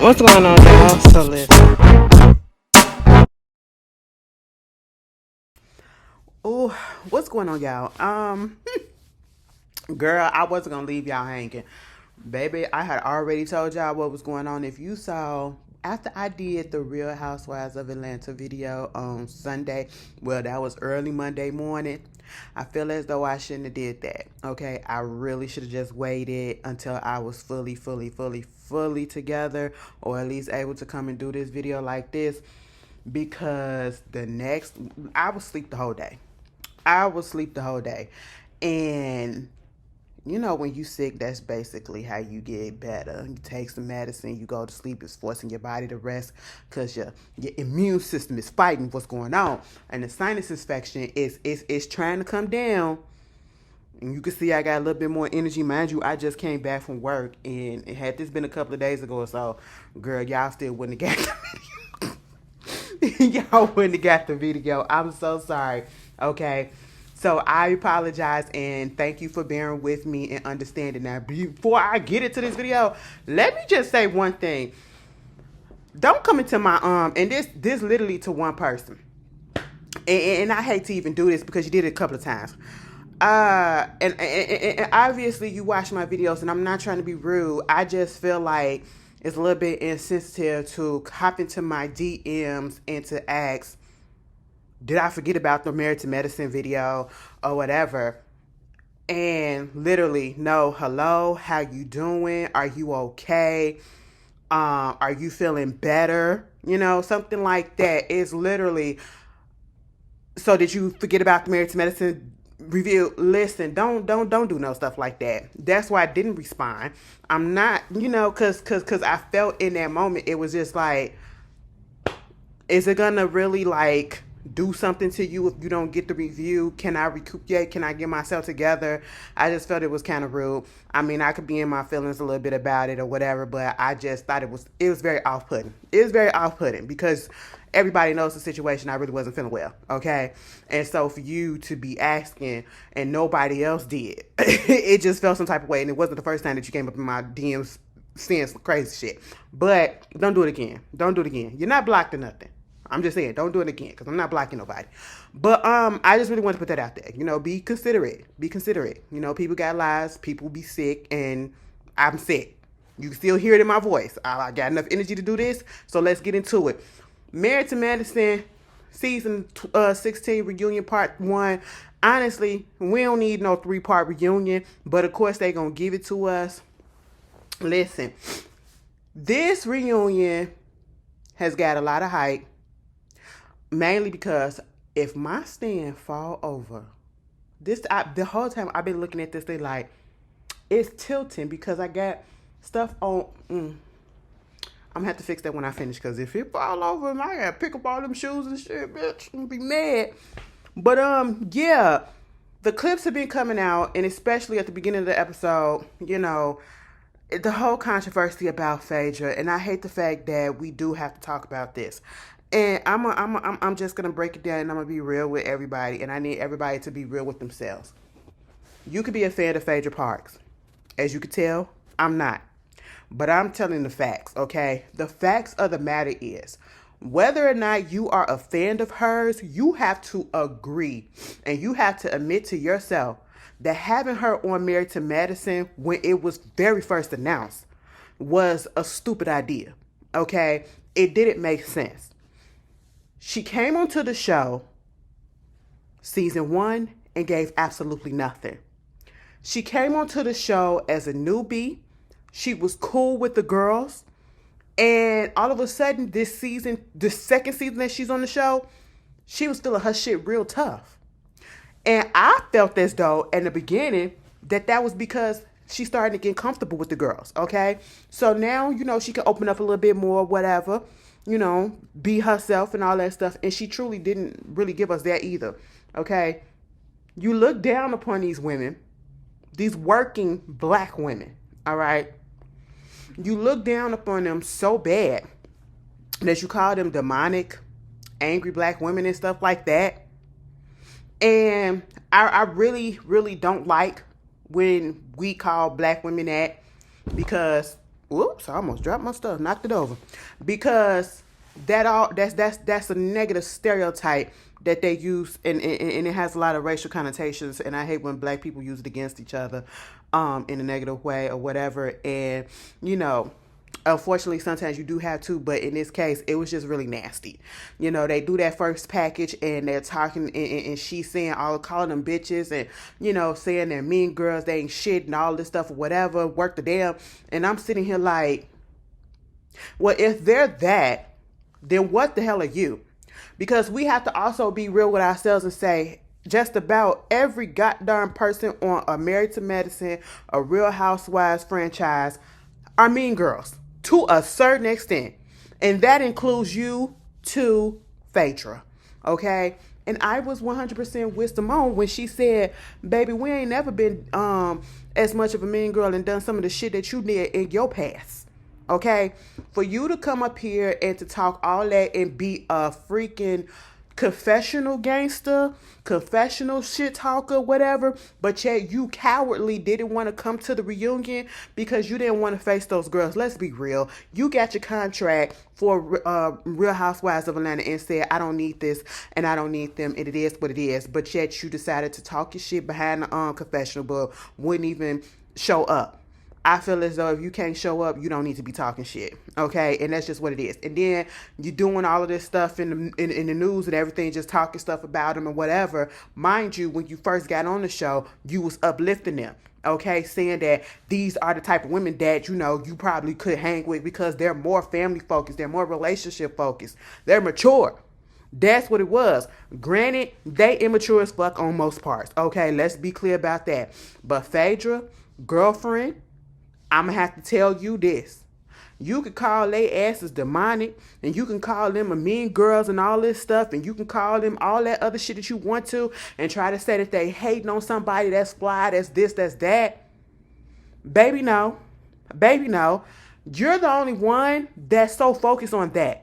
What's going on, y'all? So listen. Oh, what's going on, y'all? Girl, I wasn't gonna leave y'all hanging. Baby, I had already told y'all what was going on. If you saw after I did the Real Housewives of Atlanta video on Sunday, well, that was early Monday morning. I feel as though I shouldn't have did that. Okay, I really should have just waited until I was fully together, or at least able to come and do this video like this, because I was asleep the whole day. I was asleep the whole day, and you know, when you sick, that's basically how you get better. You take some medicine, you go to sleep. It's forcing your body to rest because your immune system is fighting what's going on. And the sinus infection is trying to come down. And you can see I got a little bit more energy. Mind you, I just came back from work. And had this been a couple of days ago or so, girl, y'all still wouldn't have got the video. Y'all wouldn't have got the video. I'm so sorry. Okay. So I apologize and thank you for bearing with me and understanding. Now, before I get into this video, let me just say one thing. Don't come into my and this literally to one person. And I hate to even do this because you did it a couple of times. And obviously you watch my videos, and I'm not trying to be rude. I just feel like it's a little bit insensitive to hop into my DMs and to ask, did I forget about the Married to Medicine video or whatever? And literally, no, hello, how you doing? Are you okay? Are you feeling better? You know, something like that is literally. So did you forget about the Married to Medicine review? Listen, don't do no stuff like that. That's why I didn't respond. I'm not, cause I felt in that moment it was just like, is it gonna really like do something to you if you don't get the review? Can I recuperate? Can I get myself together? I just felt it was kind of rude. I mean, I could be in my feelings a little bit about it or whatever, but I just thought it was very off-putting. It was very off-putting because everybody knows the situation. I really wasn't feeling well, okay? And so for you to be asking and nobody else did, it just felt some type of way. And it wasn't the first time that you came up in my DMs saying some crazy shit. But don't do it again. Don't do it again. You're not blocked or nothing. I'm just saying, don't do it again because I'm not blocking nobody. But I just really want to put that out there. Be considerate. Be considerate. People got lives. People be sick, and I'm sick. You can still hear it in my voice. I got enough energy to do this, so let's get into it. Married to Medicine, season 16 reunion part 1. Honestly, we don't need no 3-part reunion, but of course they gonna give it to us. Listen, this reunion has got a lot of hype. Mainly because if my stand fall over, the whole time I've been looking at this thing like it's tilting because I got stuff on. I'm gonna have to fix that when I finish, because if it fall over and I gotta pick up all them shoes and shit, bitch, I'm gonna be mad. But yeah, the clips have been coming out, and especially at the beginning of the episode, the whole controversy about Phaedra, and I hate the fact that we do have to talk about this. And I'm just gonna break it down, and I'm gonna be real with everybody, and I need everybody to be real with themselves. You could be a fan of Phaedra Parks. As you can tell, I'm not. But I'm telling the facts, okay? The facts of the matter is, whether or not you are a fan of hers, you have to agree, and you have to admit to yourself that having her on Married to Medicine when it was very first announced was a stupid idea, okay? It didn't make sense. She came onto the show, season 1, and gave absolutely nothing. She came onto the show as a newbie. She was cool with the girls. And all of a sudden, this season, the second season that she's on the show, she was feeling her shit real tough. And I felt as though in the beginning that was because she started to get comfortable with the girls, okay? So now, she can open up a little bit more, whatever. Be herself and all that stuff. And she truly didn't really give us that either. Okay. You look down upon these women, these working black women. All right. You look down upon them so bad that you call them demonic, angry black women and stuff like that. And I really, really don't like when we call black women that, because Whoops, I almost dropped my stuff, knocked it over. Because that's a negative stereotype that they use, and it has a lot of racial connotations, and I hate when black people use it against each other in a negative way or whatever. And you know, unfortunately sometimes you do have to, but in this case it was just really nasty. You know, they do that first package and they're talking, and she's saying all, calling them bitches, and you know, saying they're mean girls, they ain't shit and all this stuff or whatever, work the damn. And I'm sitting here like, well, if they're that, then what the hell are you? Because we have to also be real with ourselves and say, just about every goddamn person on a Married to Medicine, a Real Housewives franchise are mean girls to a certain extent. And that includes you too, Phaedra. Okay? And I was 100% with Simone when she said, baby, we ain't never been as much of a mean girl and done some of the shit that you did in your past. Okay? For you to come up here and to talk all that and be a freaking confessional gangster, confessional shit talker, whatever, but yet you cowardly didn't want to come to the reunion because you didn't want to face those girls. Let's be real. You got your contract for Real Housewives of Atlanta and said, I don't need this and I don't need them, and it is what it is. But yet you decided to talk your shit behind the confessional, but wouldn't even show up. I feel as though if you can't show up, you don't need to be talking shit, okay? And that's just what it is. And then you're doing all of this stuff in the news and everything, just talking stuff about them and whatever. Mind you, when you first got on the show, you was uplifting them, okay? Saying that these are the type of women that, you know, you probably could hang with because they're more family focused, they're more relationship focused, they're mature. That's what it was. Granted, they immature as fuck on most parts, okay? Let's be clear about that. But Phaedra, girlfriend, I'm going to have to tell you this. You can call their asses demonic, and you can call them a mean girls and all this stuff, and you can call them all that other shit that you want to, and try to say that they hating on somebody that's fly, that's this, that's that. Baby, no. Baby, no. You're the only one that's so focused on that.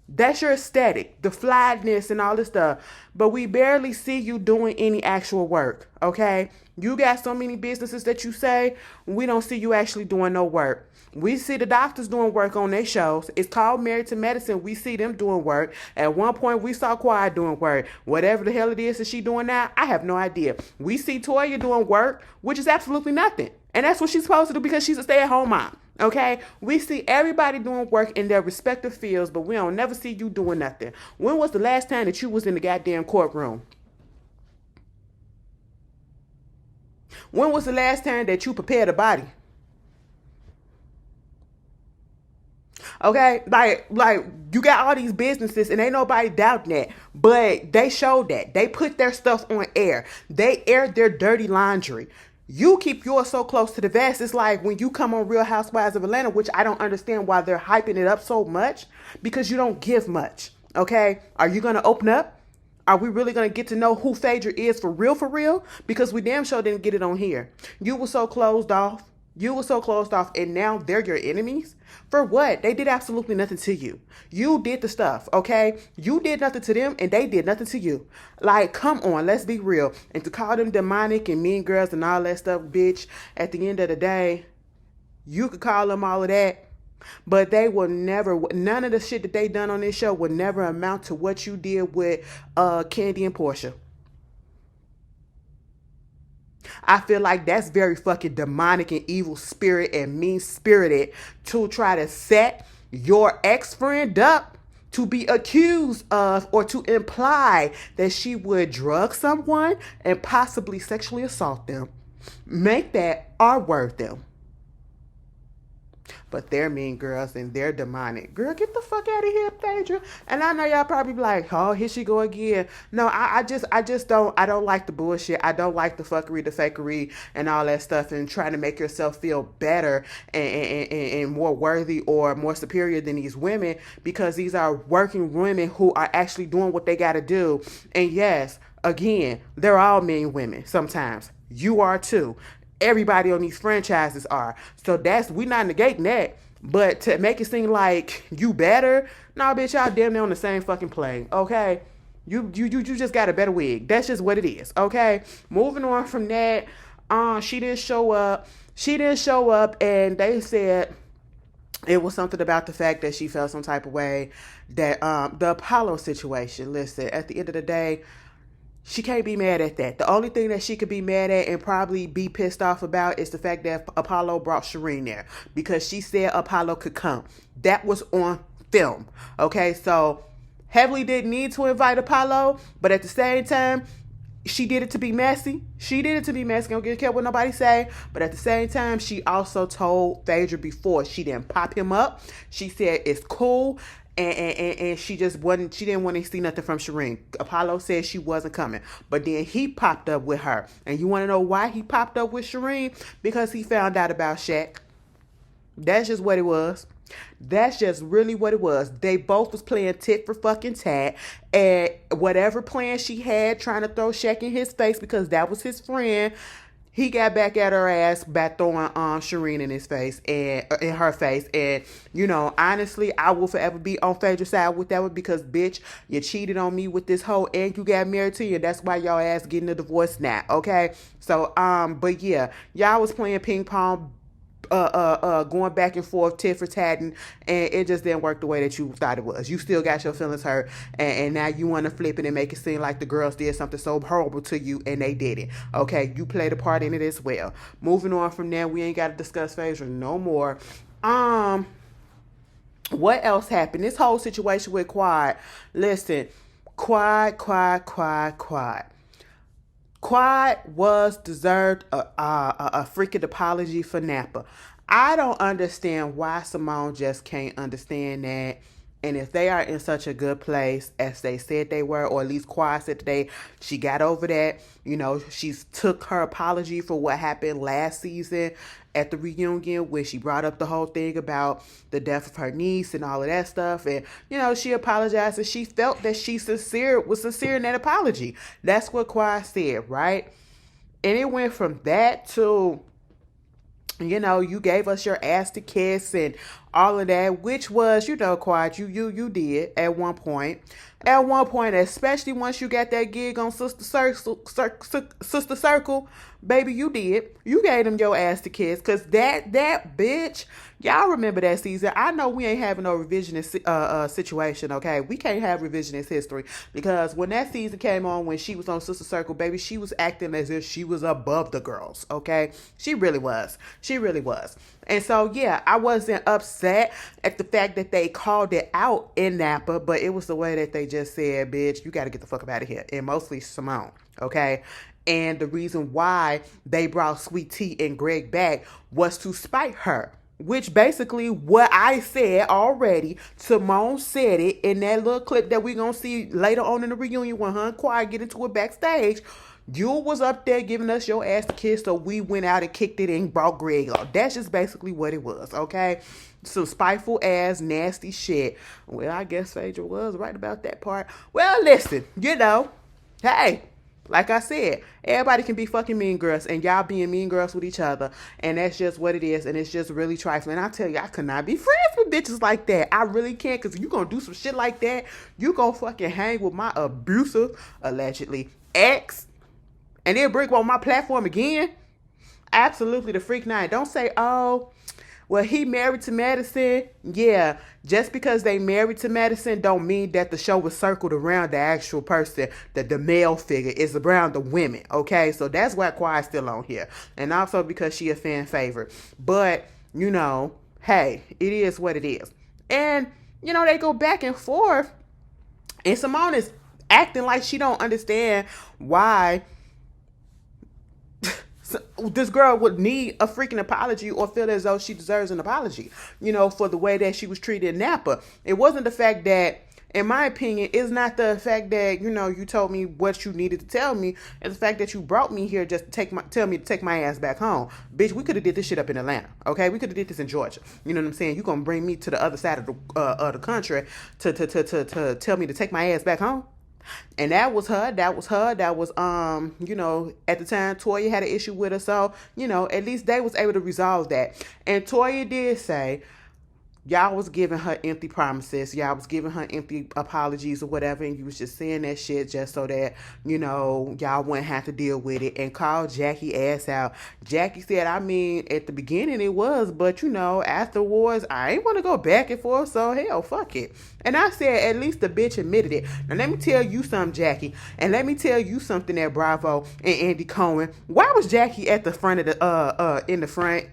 That's your aesthetic, the flyness and all this stuff. But we barely see you doing any actual work, okay? You got so many businesses that you say, we don't see you actually doing no work. We see the doctors doing work on their shows. It's called Married to Medicine. We see them doing work. At one point, we saw Quiet doing work. Whatever the hell it is that she doing now, I have no idea. We see Toya doing work, which is absolutely nothing. And that's what she's supposed to do because she's a stay-at-home mom. Okay, we see everybody doing work in their respective fields, but we don't never see you doing nothing. When was the last time that you was in the goddamn courtroom? When was the last time that you prepared a body? Okay, like you got all these businesses and ain't nobody doubting that, but they showed that. They put their stuff on air. They aired their dirty laundry. You keep yours so close to the vest. It's like when you come on Real Housewives of Atlanta, which I don't understand why they're hyping it up so much, because you don't give much. Okay? Are you going to open up? Are we really going to get to know who Phaedra is for real, for real? Because we damn sure didn't get it on here. You were so closed off. You were so closed off, and now they're your enemies? For what? They did absolutely nothing to you. You did the stuff, okay? You did nothing to them, and they did nothing to you. Like, come on, let's be real. And to call them demonic and mean girls and all that stuff, bitch, at the end of the day, you could call them all of that, but they will never, none of the shit that they done on this show will never amount to what you did with Candy and Portia. I feel like that's very fucking demonic and evil spirit and mean spirited to try to set your ex-friend up to be accused of or to imply that she would drug someone and possibly sexually assault them. Make that or word them. But they're mean girls and they're demonic. Girl, get the fuck out of here, Phaedra. And I know y'all probably be like, oh, here she go again. No, I just don't like the bullshit. I don't like the fuckery, the fakery, and all that stuff, and trying to make yourself feel better and more worthy or more superior than these women, because these are working women who are actually doing what they got to do. And yes, again, they're all mean women sometimes. You are too. Everybody on these franchises are. So we're not negating that. But to make it seem like you better, nah, bitch, y'all damn near on the same fucking plane, okay? You just got a better wig. That's just what it is, okay? Moving on from that, she didn't show up. And they said It was something about the fact that she felt some type of way that the Apollo situation. Listen, at the end of the day, she can't be mad at that. The only thing that she could be mad at and probably be pissed off about is the fact that Apollo brought Shireen there because she said Apollo could come. That was on film. Okay, so Heavenly didn't need to invite Apollo, but at the same time, she did it to be messy. She did it to be messy. Don't care what nobody say. But at the same time, she also told Phaedra before she didn't pop him up. She said it's cool. And she just wasn't, she didn't want to see nothing from Shireen. Apollo said she wasn't coming. But then he popped up with her. And you want to know why he popped up with Shireen? Because he found out about Shaq. That's just what it was. That's just really what it was. They both was playing tit for fucking tat. And whatever plan she had trying to throw Shaq in his face because that was his friend, he got back at her ass by throwing Shireen in his face and in her face. And you know, honestly, I will forever be on Phaedra's side with that one because bitch, you cheated on me with this hoe and you got married to you. And that's why y'all ass getting a divorce now. Okay, so but yeah, y'all was playing ping pong. Going back and forth, tit for tatting, and it just didn't work the way that you thought it was. You still got your feelings hurt, and now you want to flip it and make it seem like the girls did something so horrible to you, and they didn't. Okay, you played a part in it as well. Moving on from there, we ain't got to discuss Phaedra no more. What else happened? This whole situation with Quad. Listen, Quad. Quad was deserved a freaking apology for Napa. I don't understand why Simone just can't understand that. And if they are in such a good place as they said they were, or at least Quad said today, she got over that. You know, she's took her apology for what happened last season at the reunion when she brought up the whole thing about the death of her niece and all of that stuff. And, you know, she apologized and she felt that she was sincere in that apology. That's what Quad said, right? And it went from that to, you know, you gave us your ass to kiss and all of that, which was, you know, Quad, you did at one point. At one point, especially once you got that gig on Sister Circle, baby, you did. You gave them your ass to kiss, cause that bitch. Y'all remember that season? I know we ain't having no revisionist situation. Okay, we can't have revisionist history because when that season came on, when she was on Sister Circle, baby, she was acting as if she was above the girls. Okay, she really was. She really was. And so, yeah, I wasn't upset at the fact that they called it out in Napa, but it was the way that they just said, bitch, you got to get the fuck up out of here. And mostly Simone, okay? And the reason why they brought Sweet Tea and Greg back was to spite her, which basically what I said already. Simone said it in that little clip that we're going to see later on in the reunion when her and Quiet get into it backstage. You was up there giving us your ass to kiss, so we went out and kicked it and brought Greg up. That's just basically what it was, okay? Some spiteful ass, nasty shit. Well, I guess Phaedra was right about that part. Well, listen, you know, hey, like I said, everybody can be fucking mean girls, and y'all being mean girls with each other, and that's just what it is, and it's just really trifling. I tell you, I could not be friends with bitches like that. I really can't, because if you gonna do some shit like that, you gonna fucking hang with my abusive, allegedly, ex, and then bring on my platform again? Absolutely the freak night. Don't say, oh, well, he married to Madison. Yeah, just because they married to Madison don't mean that the show was circled around the actual person, the male figure. It's around the women, okay? So that's why Quiet's still on here. And also because she a fan favorite. But, you know, hey, it is what it is. And, you know, they go back and forth. And Simone is acting like she don't understand why this girl would need a freaking apology or feel as though she deserves an apology, you know, for the way that she was treated in Napa. It wasn't the fact that, in my opinion, it's not the fact that, you know, you told me what you needed to tell me. It's the fact that you brought me here just to tell me to take my ass back home. Bitch, we could have did this shit up in Atlanta, okay? We could have did this in Georgia. You know what I'm saying? You gonna bring me to the other side of the country to tell me to take my ass back home? And that was her. That was, you know, at the time, Toya had an issue with her. So, you know, at least they was able to resolve that. And Toya did say, Y'all was giving her empty promises. Y'all was giving her empty apologies or whatever, and you was just saying that shit just so that, y'all wouldn't have to deal with it, and called Jackie ass out. Jackie said, I mean, at the beginning it was, but afterwards, I ain't want to go back and forth, so hell, fuck it. And I said, at least the bitch admitted it. Now let me tell you something, Jackie, and let me tell you something at Bravo and Andy Cohen. Why was Jackie at the front of the in the front?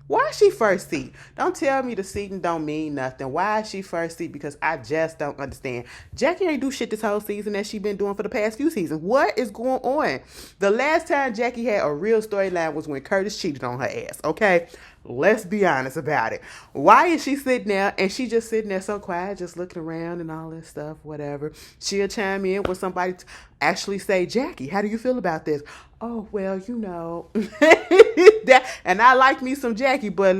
Why is she first seat? Don't tell me the seating don't mean nothing. Why is she first seat? Because I just don't understand. Jackie ain't do shit this whole season that she been doing for the past few seasons. What is going on? The last time Jackie had a real storyline was when Curtis cheated on her ass, okay? Let's be honest about it. Why is she sitting there and she just sitting there so quiet, just looking around and all this stuff, whatever. She'll chime in when somebody actually say, Jackie, how do you feel about this? Oh, well, that, and I like me some Jackie, but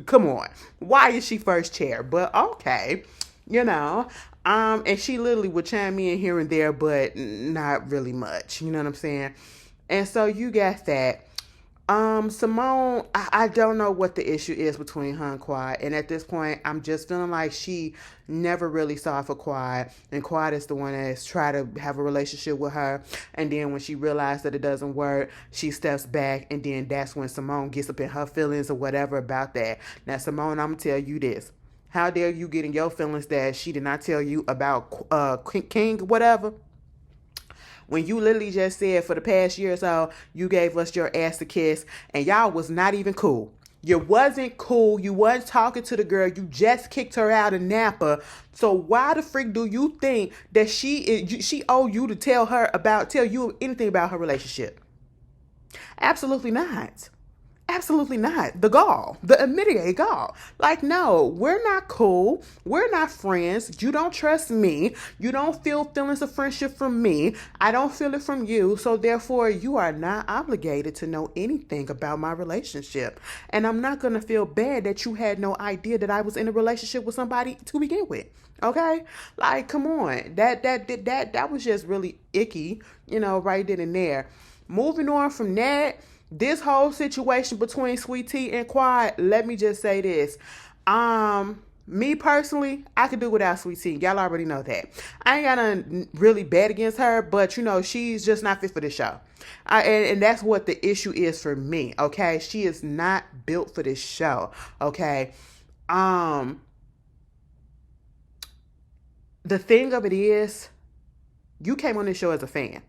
come on. Why is she first chair? But okay, and she literally would chime in here and there, but not really much. You know what I'm saying? And so you got that. Simone, I don't know what the issue is between her and Quad. And at this point, I'm just feeling like she never really saw for Quad. And Quad is the one that's tried to have a relationship with her. And then when she realized that it doesn't work, she steps back. And then that's when Simone gets up in her feelings or whatever about that. Now, Simone, I'm going to tell you this. How dare you get in your feelings that she did not tell you about King, whatever? When you literally just said for the past year or so, you gave us your ass a kiss and y'all was not even cool. You wasn't cool. You wasn't talking to the girl. You just kicked her out of Napa. So why the freak do you think that she owe you to tell you anything about her relationship? Absolutely not. Absolutely not. The gall. The immediate gall. Like, no, we're not cool. We're not friends. You don't trust me. You don't feel feelings of friendship from me. I don't feel it from you. So therefore, you are not obligated to know anything about my relationship. And I'm not going to feel bad that you had no idea that I was in a relationship with somebody to begin with. Okay? Like, come on. That was just really icky, right then and there. Moving on from that, this whole situation between Sweet Tea and Quad, let me just say this. Me personally, I could do without Sweet Tea. Y'all already know that. I ain't got nothing really bad against her, but she's just not fit for this show. And that's what the issue is for me, okay? She is not built for this show, okay? The thing of it is, you came on this show as a fan.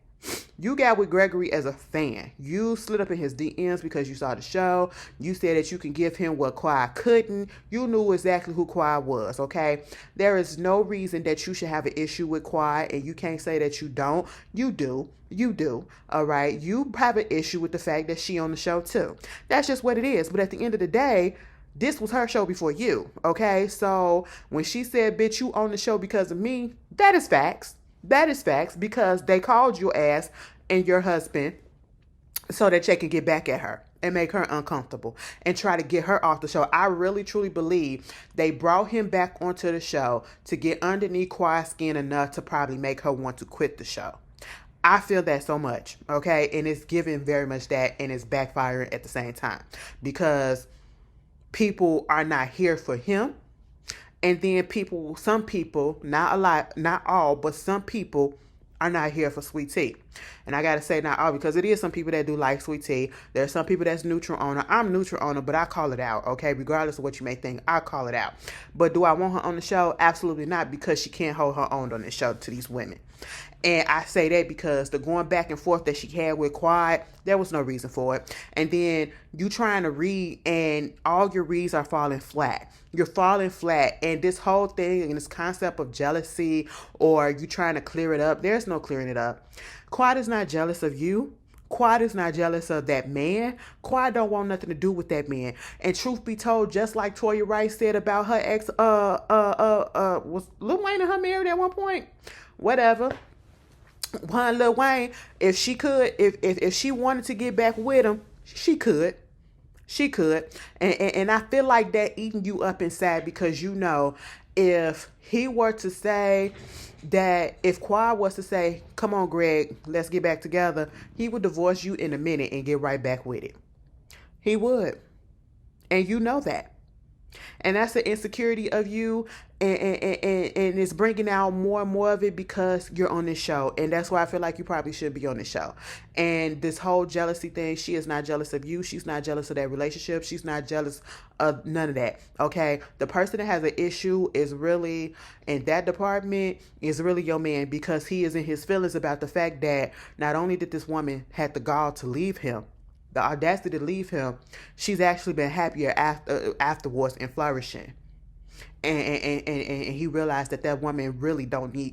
You got with Gregory as a fan. You slid up in his DMs because you saw the show. You said that you can give him what Quad couldn't. You knew exactly who Quad was, okay? There is no reason that you should have an issue with Quad, and you can't say that you don't. You do. You do, all right? You have an issue with the fact that she on the show, too. That's just what it is. But at the end of the day, this was her show before you, okay? So when she said, bitch, you on the show because of me, that is facts. That is facts because they called your ass and your husband so that they can get back at her and make her uncomfortable and try to get her off the show. I really, truly believe they brought him back onto the show to get underneath Quad's skin enough to probably make her want to quit the show. I feel that so much, okay? And it's giving very much that, and it's backfiring at the same time because people are not here for him. And then some people, not a lot, not all, but some people are not here for Sweet Tea. And I got to say not all because it is some people that do like Sweet Tea. There are some people that's neutral on her. I'm neutral on her, but I call it out, okay? Regardless of what you may think, I call it out. But do I want her on the show? Absolutely not, because she can't hold her own on this show to these women. And I say that because the going back and forth that she had with Quad, there was no reason for it. And then you trying to read and all your reads are falling flat. You're falling flat. And this whole thing and this concept of jealousy or you trying to clear it up, there's no clearing it up. Quad is not jealous of you. Quad is not jealous of that man. Quad don't want nothing to do with that man. And truth be told, just like Toya Rice said about her ex, was Lil Wayne and her married at one point? Whatever. Lil Wayne, if she could, if she wanted to get back with him, she could. She could. And I feel like that eating you up inside because if he were to say that, if Quad was to say, come on, Greg, let's get back together, he would divorce you in a minute and get right back with it. He would. And you know that. And that's the insecurity of you, and it's bringing out more and more of it because you're on this show. And that's why I feel like you probably should be on this show. And this whole jealousy thing, she is not jealous of you. She's not jealous of that relationship. She's not jealous of none of that. Okay? The person that has an issue is really, in that department, is really your man, because he is in his feelings about the fact that not only did this woman have the gall to leave him, the audacity to leave him, she's actually been happier afterwards and flourishing. And he realized that woman really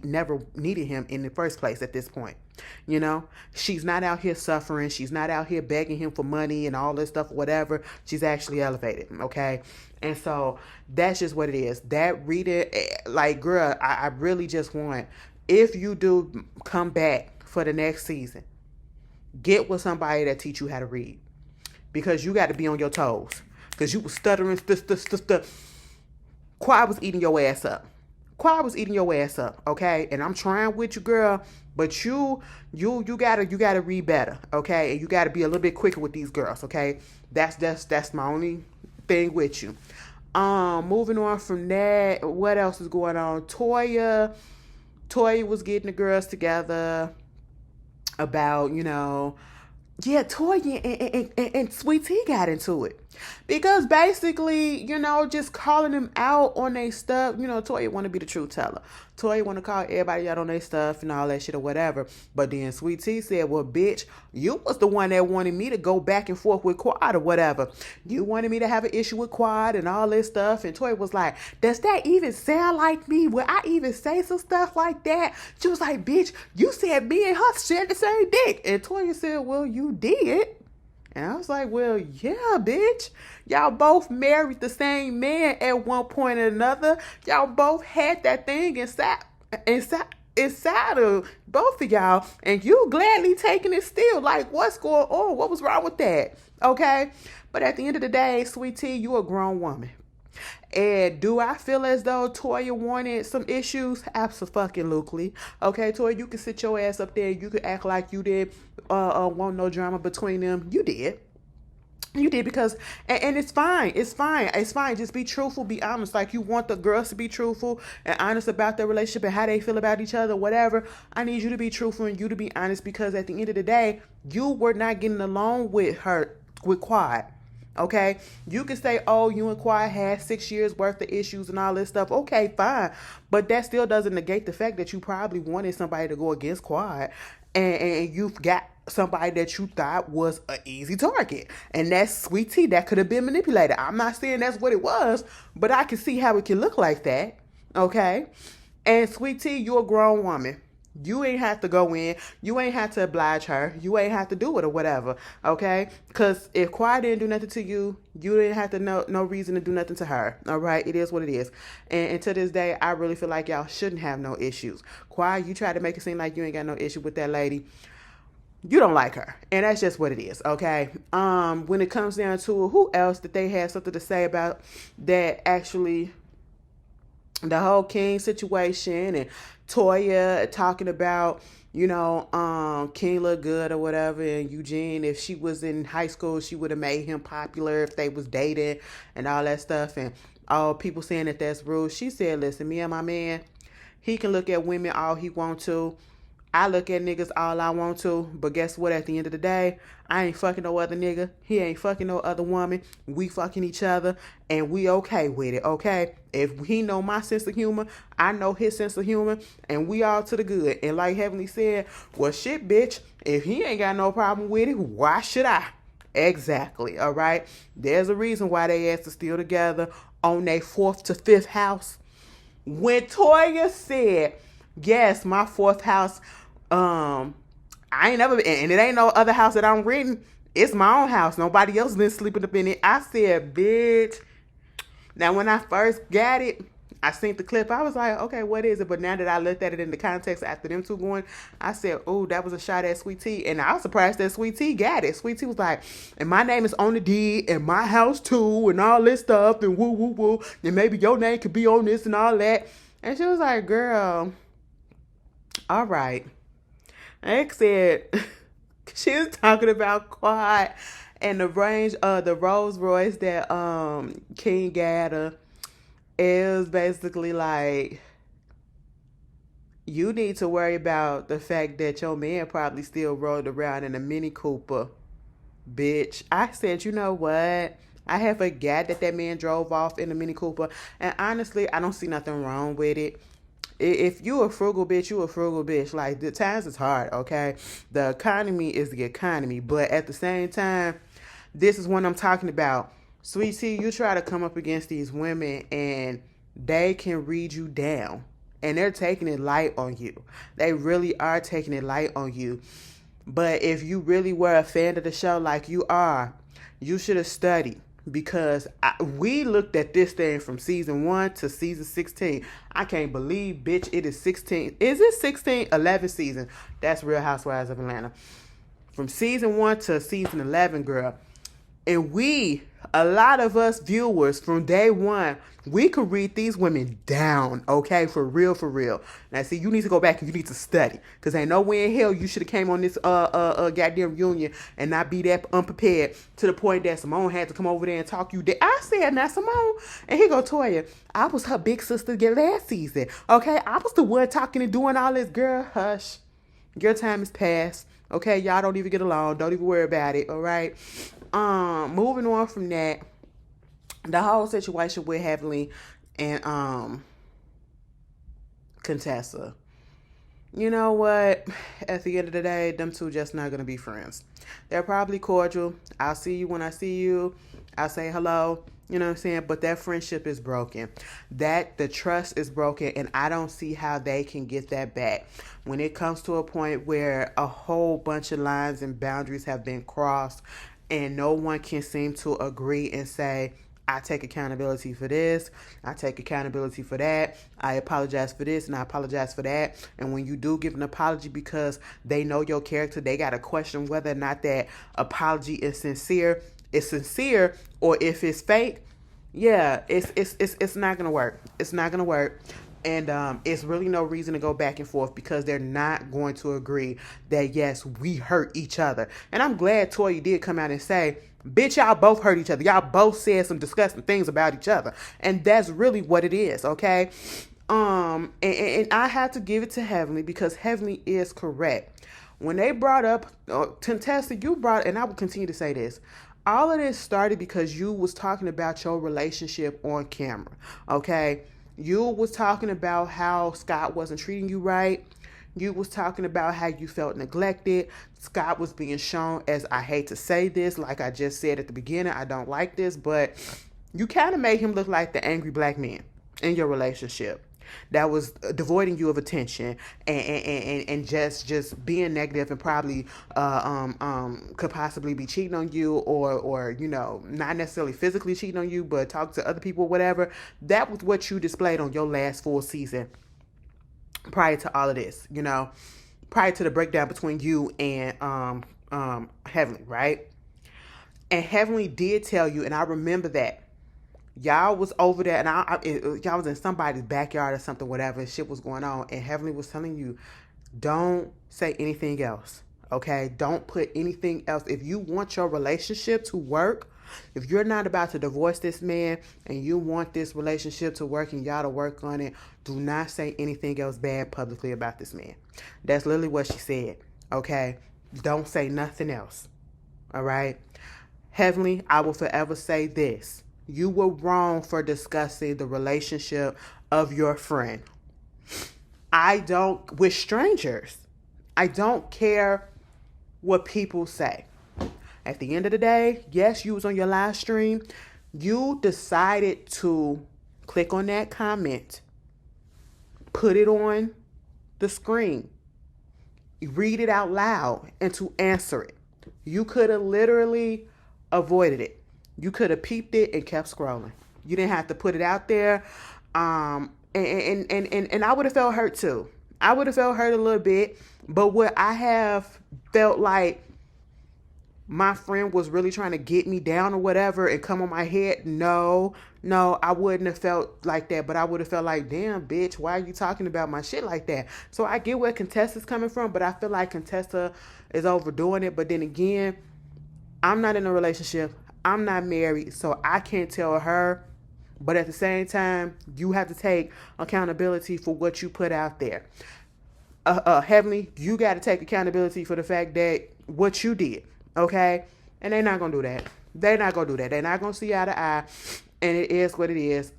never needed him in the first place at this point. You know, she's not out here suffering. She's not out here begging him for money and all this stuff, whatever. She's actually elevated. Okay. And so that's just what it is. That reading, like, girl, I really just want, if you do come back for the next season, get with somebody that teach you how to read, because you got to be on your toes, because you was stuttering. Quiet was eating your ass up. Quiet was eating your ass up. Okay, and I'm trying with you, girl, but you gotta read better. Okay, and you gotta be a little bit quicker with these girls. Okay, that's my only thing with you. Moving on from that, what else is going on? Toya was getting the girls together about, yeah, Toya and Sweet Tea got into it. Because basically, just calling them out on their stuff, Toya want to be the truth teller. Toya want to call everybody out on their stuff and all that shit or whatever. But then Sweet Tea said, well, bitch, you was the one that wanted me to go back and forth with Quad or whatever. You wanted me to have an issue with Quad and all this stuff. And Toya was like, does that even sound like me? Will I even say some stuff like that? She was like, bitch, you said me and her shared the same dick. And Toya said, well, you did. And I was like, well, yeah, bitch. Y'all both married the same man at one point or another. Y'all both had that thing inside of both of y'all. And you gladly taking it still. Like, what's going on? What was wrong with that? Okay? But at the end of the day, Sweet Tea, you a grown woman. And do I feel as though Toya wanted some issues? Absolutely. Okay, Toya, you can sit your ass up there. You could act like you did want no drama between them. You did. You did, because, and it's fine. It's fine. It's fine. Just be truthful. Be honest. Like, you want the girls to be truthful and honest about their relationship and how they feel about each other, whatever. I need you to be truthful and you to be honest, because at the end of the day, you were not getting along with Quad. Okay, you can say, oh, you and Quad had 6 years worth of issues and all this stuff. Okay, fine. But that still doesn't negate the fact that you probably wanted somebody to go against Quad. And you've got somebody that you thought was an easy target. And that's Sweet Tea. That could have been manipulated. I'm not saying that's what it was, but I can see how it can look like that. Okay. And Sweet Tea, you're a grown woman. You ain't have to go in. You ain't have to oblige her. You ain't have to do it or whatever. Okay? Because if Quad didn't do nothing to you, you didn't have to no reason to do nothing to her. All right? It is what it is. And to this day, I really feel like y'all shouldn't have no issues. Quad, you try to make it seem like you ain't got no issue with that lady. You don't like her. And that's just what it is. Okay? When it comes down to who else that they had something to say about that, actually, the whole King situation, and Toya talking about, King look good or whatever, and Eugene, if she was in high school, she would have made him popular if they was dating and all that stuff, and all people saying that that's rude. She said, listen, me and my man, he can look at women all he want to. I look at niggas all I want to, but guess what? At the end of the day, I ain't fucking no other nigga. He ain't fucking no other woman. We fucking each other, and we okay with it, okay? If he know my sense of humor, I know his sense of humor, and we all to the good. And like Heavenly said, well, shit, bitch, if he ain't got no problem with it, why should I? Exactly, all right? There's a reason why they ass are still together on their 4th to 5th house. When Toya said, yes, my 4th house, I ain't never been, and it ain't no other house that I'm renting. It's my own house. Nobody else been sleeping up in it. I said, bitch. Now, when I first got it, I seen the clip. I was like, okay, what is it? But now that I looked at it in the context after them two going, I said, oh, that was a shot at Sweet Tea. And I was surprised that Sweet Tea got it. Sweet Tea was like, and my name is on the deed, and my house too, and all this stuff, and woo, woo, woo. And maybe your name could be on this and all that. And she was like, girl, all right. Like I said, she was talking about Quad And the Rolls Royce that King got her is basically like, you need to worry about the fact that your man probably still rode around in a Mini Cooper. Bitch, I said, you know what? I had forgot that man drove off in a Mini Cooper. And honestly, I don't see nothing wrong with it. If you a frugal bitch, you a frugal bitch. Like, the times is hard, okay? The economy is the economy. But at the same time, this is what I'm talking about. Sweet Tea, you try to come up against these women and they can read you down. And they're taking it light on you. They really are taking it light on you. But if you really were a fan of the show like you are, you should have studied. Because we looked at this thing from season 1 to season 16. I can't believe, bitch, it is 16. Is it 16? 11 season. That's Real Housewives of Atlanta. From season 1 to season 11, girl. And a lot of us viewers from day one, we could read these women down, okay? For real, for real. Now, see, you need to go back and you need to study. Because ain't no way in hell you should have came on this goddamn reunion and not be that unprepared to the point that Simone had to come over there and talk you down. I said, now, Simone. And he go, Toya, I was her big sister last season, okay? I was the one talking and doing all this. Girl, hush. Your time is past, okay? Y'all don't even get along. Don't even worry about it, all right? Moving on from that, the whole situation with Heavenly and Contessa. You know what? At the end of the day, them two just not gonna be friends. They're probably cordial. I'll see you when I see you. I'll say hello. You know what I'm saying? But that friendship is broken. The trust is broken, and I don't see how they can get that back. When it comes to a point where a whole bunch of lines and boundaries have been crossed, and no one can seem to agree and say, I take accountability for this, I take accountability for that, I apologize for this, and I apologize for that. And when you do give an apology because they know your character, they got to question whether or not that apology is sincere, or if it's fake. Yeah, it's not gonna work. It's not gonna work. And it's really no reason to go back and forth because they're not going to agree that, yes, we hurt each other. And I'm glad Toya did come out and say, bitch, y'all both hurt each other. Y'all both said some disgusting things about each other. And that's really what it is, okay? And I have to give it to Heavenly because Heavenly is correct. When they brought up, Contessa, and I will continue to say this, all of this started because you was talking about your relationship on camera, okay? You was talking about how Scott wasn't treating you right. You was talking about how you felt neglected. Scott was being shown as, I hate to say this, like I just said at the beginning, I don't like this, but you kind of made him look like the angry black man in your relationship that was devoiding you of attention and just being negative and probably could possibly be cheating on you or you know, not necessarily physically cheating on you, but talk to other people, whatever. That was what you displayed on your last full season prior to all of this, you know, prior to the breakdown between you and Heavenly, right? And Heavenly did tell you, and I remember that y'all was over there, and y'all was in somebody's backyard or something, whatever shit was going on, and Heavenly was telling you, don't say anything else, okay? Don't put anything else. If you want your relationship to work, if you're not about to divorce this man and you want this relationship to work and y'all to work on it, do not say anything else bad publicly about this man. That's literally what she said, okay? Don't say nothing else, all right? Heavenly, I will forever say this. You were wrong for discussing the relationship of your friend. With strangers, I don't care what people say. At the end of the day, yes, you was on your live stream. You decided to click on that comment, put it on the screen, read it out loud, and to answer it. You could have literally avoided it. You could have peeped it and kept scrolling. You didn't have to put it out there. And I would have felt hurt too. I would have felt hurt a little bit. But what I have felt like my friend was really trying to get me down or whatever and come on my head, no, I wouldn't have felt like that. But I would have felt like, damn, bitch, why are you talking about my shit like that? So I get where Contessa's coming from, but I feel like Contessa is overdoing it. But then again, I'm not in a relationship. I'm not married, so I can't tell her. But at the same time, you have to take accountability for what you put out there. Heavenly, you got to take accountability for the fact that what you did, okay? And they're not gonna do that. They're not gonna do that. They're not gonna see eye to eye, and it is what it is.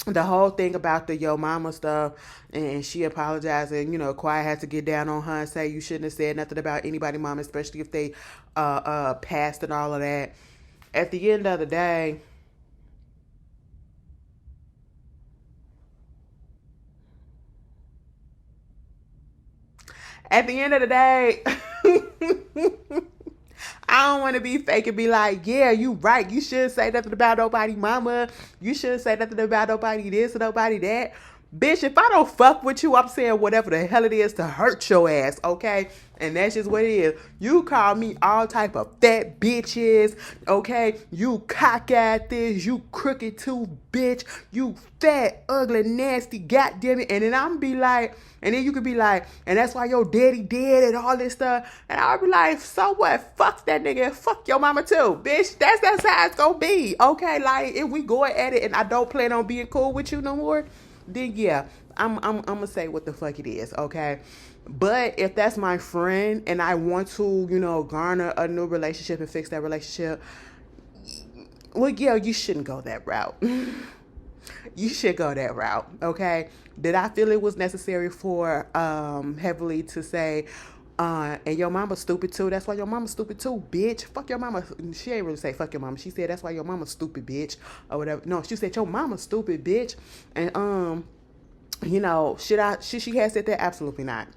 The whole thing about the yo mama stuff, and she apologizing, Quiet had to get down on her and say you shouldn't have said nothing about anybody mama, especially if they passed and all of that. At the end of the day, at the end of the day, I don't want to be fake and be like, yeah, you right. You shouldn't say nothing about nobody mama. You shouldn't say nothing about nobody this or nobody that. Bitch, if I don't fuck with you, I'm saying whatever the hell it is to hurt your ass, okay? And that's just what it is. You call me all type of fat bitches, okay? You cock at this, you crooked too, bitch. You fat, ugly, nasty, goddamn it. And then I'm be like, and then you could be like, and that's why your daddy dead and all this stuff. And I'll be like, so what? Fuck that nigga. Fuck your mama too, bitch. That's how it's gonna be, okay? Like, if we going at it and I don't plan on being cool with you no more, then yeah, I'm gonna say what the fuck it is, okay? But if that's my friend and I want to, garner a new relationship and fix that relationship, well, yeah, you shouldn't go that route. You should go that route, okay? Did I feel it was necessary for Heavily to say, and your mama stupid too? That's why your mama stupid too, bitch. Fuck your mama. She ain't really say fuck your mama. She said that's why your mama stupid, bitch, or whatever. No, she said your mama stupid, bitch. And should she have said that? Absolutely not.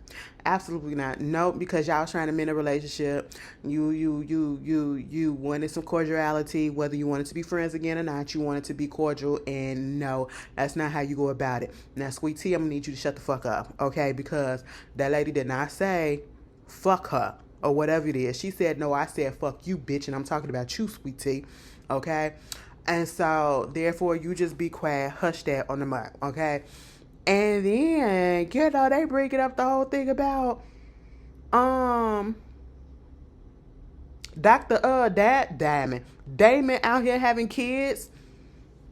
Absolutely not. No, because y'all was trying to mend a relationship. You wanted some cordiality, whether you wanted to be friends again or not. You wanted to be cordial, and no, that's not how you go about it. Now, Sweet Tea, I'm gonna need you to shut the fuck up, okay? Because that lady did not say fuck her or whatever it is. She said no. I said fuck you, bitch, and I'm talking about you, Sweet Tea, okay? And so, therefore, you just be quiet, hush that on the mic, okay? And then, they bring it up the whole thing about Dr. Damon out here having kids.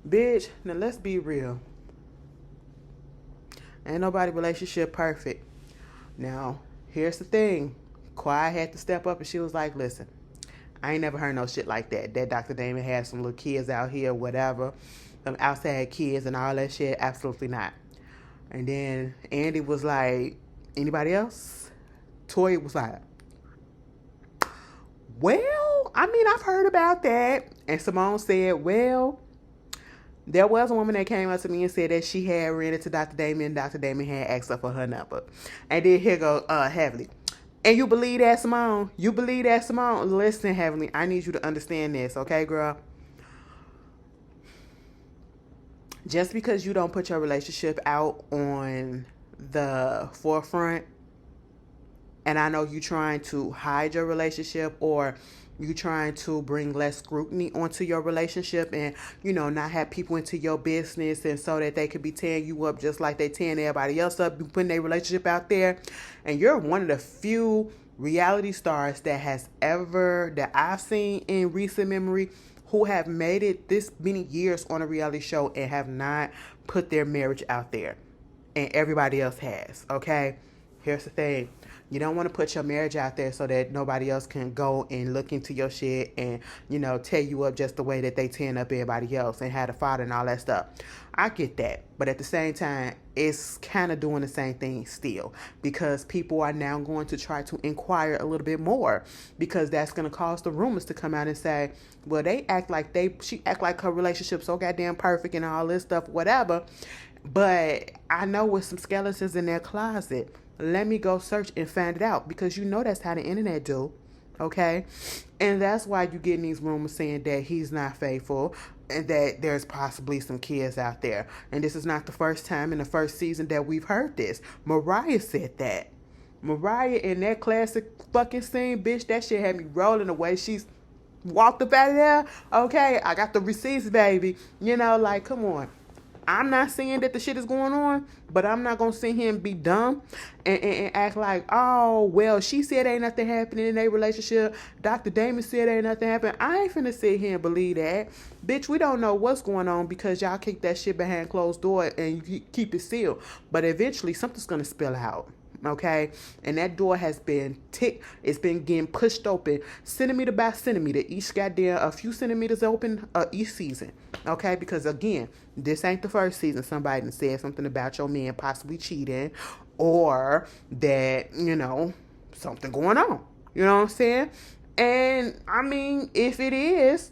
Bitch, now let's be real. Ain't nobody relationship perfect. Now, here's the thing. Quiet had to step up and she was like, listen, I ain't never heard no shit like that. That Dr. Damon had some little kids out here, whatever. Some outside kids and all that shit. Absolutely not. And then Andy was like, anybody else? Toya was like, well, I mean, I've heard about that. And Simone said, well, there was a woman that came up to me and said that she had ran into Dr. Damon and Dr. Damon had asked her for her number. And then here go Heavenly. And you believe that, Simone? You believe that, Simone? Listen, Heavenly, I need you to understand this, okay, girl? Just because you don't put your relationship out on the forefront, and I know you trying to hide your relationship or you trying to bring less scrutiny onto your relationship and, not have people into your business and so that they could be tearing you up just like they tearing everybody else up, putting their relationship out there. And you're one of the few reality stars that I've seen in recent memory who have made it this many years on a reality show and have not put their marriage out there. And everybody else has, okay? Here's the thing. You don't want to put your marriage out there so that nobody else can go and look into your shit and, tear you up just the way that they tearing up everybody else and had a father and all that stuff. I get that. But at the same time, it's kind of doing the same thing still because people are now going to try to inquire a little bit more because that's going to cause the rumors to come out and say, well, she act like her relationship's so goddamn perfect and all this stuff, whatever. But I know with some skeletons in their closet. Let me go search and find it out because that's how the internet do, okay? And that's why you getting these rumors saying that he's not faithful and that there's possibly some kids out there. And this is not the first time in the first season that we've heard this. Mariah said that. Mariah in that classic fucking scene, bitch, that shit had me rolling the way she's walked up out of there. Okay, I got the receipts, baby. Come on. I'm not saying that the shit is going on, but I'm not going to sit here and be dumb and act like, oh, well, she said ain't nothing happening in their relationship. Dr. Damon said ain't nothing happening. I ain't finna sit here and believe that. Bitch, we don't know what's going on because y'all kick that shit behind closed door and you keep it sealed. But eventually something's going to spill out. Okay, and that door has been it's been getting pushed open centimeter by centimeter, each goddamn a few centimeters open each season. Okay, because again, this ain't the first season somebody done said something about your man possibly cheating, or that, you know, something going on. You know what I'm saying? And I mean, if it is,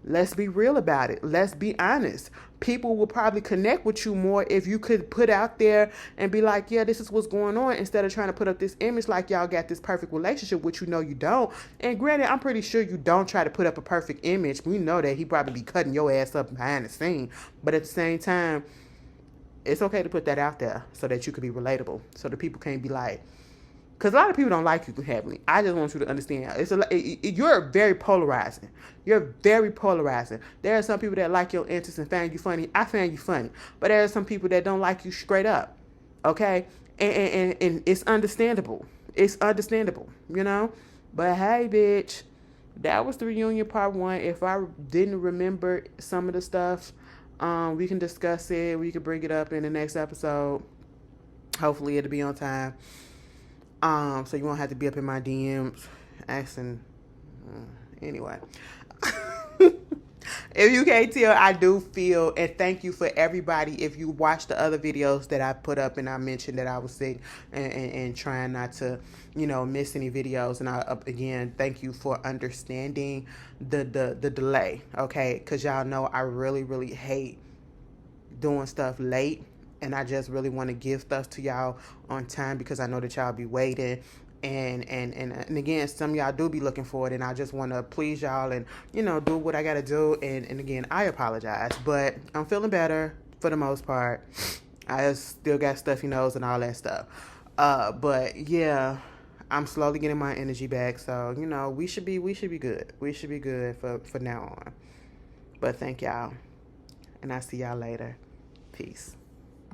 let's be real about it. Let's be honest. People will probably connect with you more if you could put out there and be like, yeah, this is what's going on, instead of trying to put up this image like y'all got this perfect relationship, which you know you don't. And granted, I'm pretty sure you don't try to put up a perfect image. We know that he probably be cutting your ass up behind the scene. But at the same time, it's okay to put that out there so that you could be relatable. So the people can't be like, because a lot of people don't like you heavily. I just want you to understand. You're very polarizing. You're very polarizing. There are some people that like your interests and find you funny. I find you funny. But there are some people that don't like you straight up. Okay? And it's understandable. It's understandable, you know? But hey, bitch, that was the reunion part 1. If I didn't remember some of the stuff, we can discuss it. We can bring it up in the next episode. Hopefully it'll be on time. So you won't have to be up in my DMs asking. Anyway, if you can't tell, I do feel, and thank you for everybody. If you watch the other videos that I put up and I mentioned that I was sick and trying not to, you know, miss any videos. And again, thank you for understanding the delay. Okay. Cause y'all know I really, really hate doing stuff late. And I just really want to give stuff to y'all on time because I know that y'all be waiting. And again, some of y'all do be looking for it. And I just want to please y'all and, you know, do what I got to do. And again, I apologize. But I'm feeling better for the most part. I still got stuffy nose and all that stuff. But yeah, I'm slowly getting my energy back. So, you know, we should be good. We should be good for now on. But thank y'all. And I'll see y'all later. Peace.